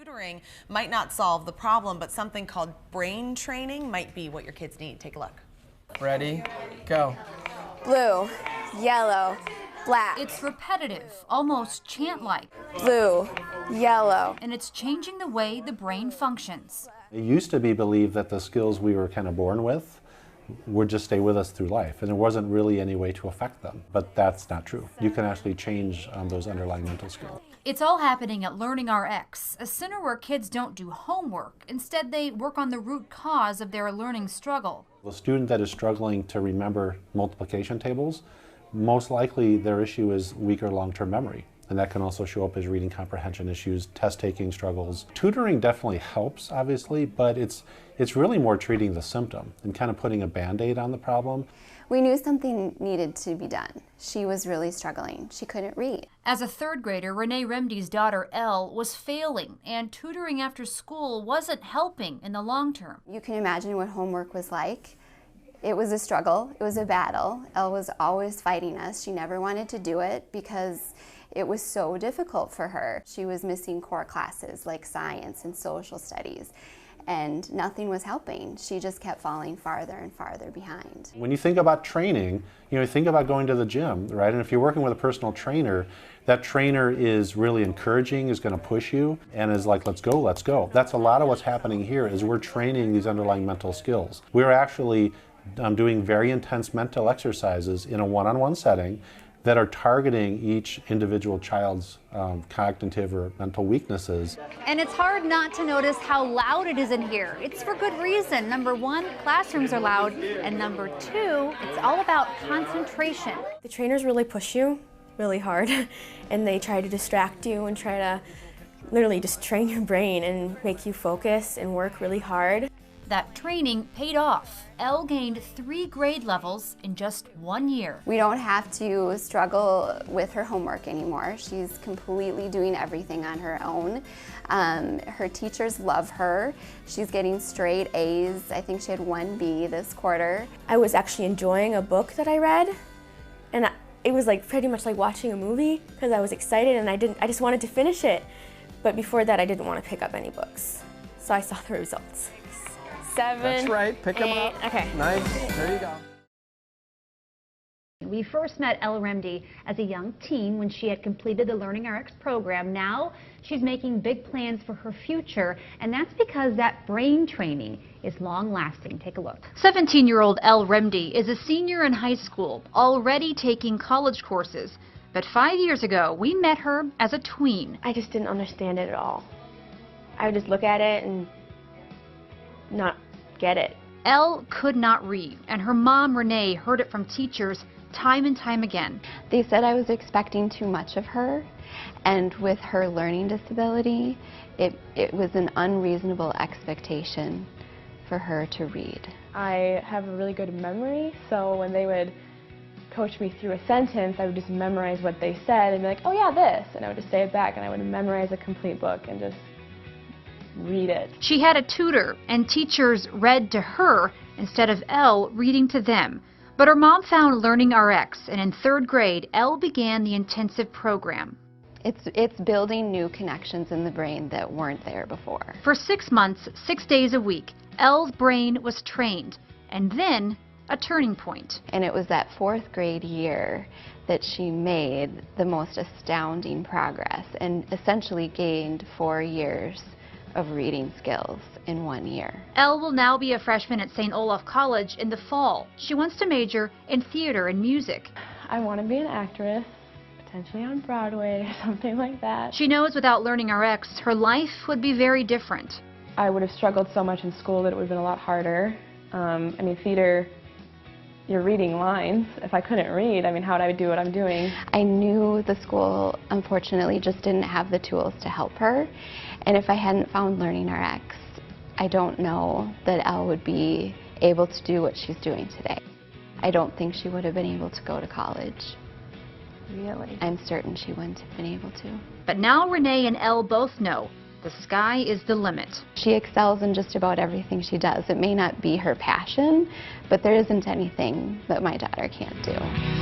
Tutoring might not solve the problem, but something called brain training might be what your kids need. Take a look. Ready, go. Blue, yellow, black. It's repetitive, almost chant-like. Blue, yellow. And it's changing the way the brain functions. It used to be believed that the skills we were kind of born with would just stay with us through life, and there wasn't really any way to affect them. But that's not true. You can actually change those underlying mental skills. It's all happening at LearningRx, a center where kids don't do homework. Instead, they work on the root cause of their learning struggle. The student that is struggling to remember multiplication tables, most likely their issue is weaker long-term memory. And that can also show up as reading comprehension issues, test-taking struggles. Tutoring definitely helps, obviously, but it's really more treating the symptom and kind of putting a Band-Aid on the problem. We knew something needed to be done. She was really struggling. She couldn't read. As a third grader, Renee Remdy's daughter, Elle, was failing, and tutoring after school wasn't helping in the long term. You can imagine what homework was like. It was a struggle. It was a battle. Elle was always fighting us. She never wanted to do it because it was so difficult for her. She was missing core classes like science and social studies, and nothing was helping. She just kept falling farther and farther behind. When you think about training, you think about going to the gym, right? And if you're working with a personal trainer, that trainer is really encouraging, is going to push you, and is like, let's go, let's go. That's a lot of what's happening here, is we're training these underlying mental skills. We're actually doing very intense mental exercises in a one-on-one setting that are targeting each individual child's cognitive or mental weaknesses. And it's hard not to notice how loud it is in here. It's for good reason. Number one, classrooms are loud, and number two, it's all about concentration. The trainers really push you really hard, and they try to distract you and try to literally just train your brain and make you focus and work really hard. That training paid off. Elle gained 3 grade levels in just 1 year. We don't have to struggle with her homework anymore. She's completely doing everything on her own. Her teachers love her. She's getting straight A's. I think she had 1 B this quarter. I was actually enjoying a book that I read, and it was like pretty much like watching a movie because I was excited and I just wanted to finish it. But before that, I didn't want to pick up any books. So I saw the results. 7, That's right, pick 8, them up. okay. Nice, there you go. We first met Elle Remdy as a young teen when she had completed the LearningRx program. Now she's making big plans for her future, and that's because that brain training is long-lasting. Take a look. 17-year-old Elle Remdy is a senior in high school, already taking college courses. But 5 years ago, we met her as a tween. I just didn't understand it at all. I would just look at it and not get it. Elle could not read, and her mom, Renee, heard it from teachers time and time again. They said I was expecting too much of her, and with her learning disability, it was an unreasonable expectation for her to read. I have a really good memory, so when they would coach me through a sentence, I would just memorize what they said and be like, oh yeah, this, and I would just say it back, and I would memorize a complete book and just read it. She had a tutor, and teachers read to her instead of Elle reading to them. But her mom found LearningRx, and in 3rd grade, Elle began the intensive program. It's building new connections in the brain that weren't there before. For 6 months, 6 days a week, Elle's brain was trained, and then a turning point. And it was that 4th grade year that she made the most astounding progress and essentially gained 4 years of reading skills in 1 year. Elle will now be a freshman at St. Olaf College in the fall. She wants to major in theater and music. I want to be an actress, potentially on Broadway or something like that. She knows without LearningRx, her life would be very different. I would have struggled so much in school that it would have been a lot harder. I mean, theater, you're reading lines. If I couldn't read, I mean, how would I do what I'm doing? I knew the school, unfortunately, just didn't have the tools to help her. And if I hadn't found LearningRx, I don't know that Elle would be able to do what she's doing today. I don't think she would have been able to go to college. Really? I'm certain she wouldn't have been able to. But now Renee and Elle both know the sky is the limit. She excels in just about everything she does. It may not be her passion, but there isn't anything that my daughter can't do.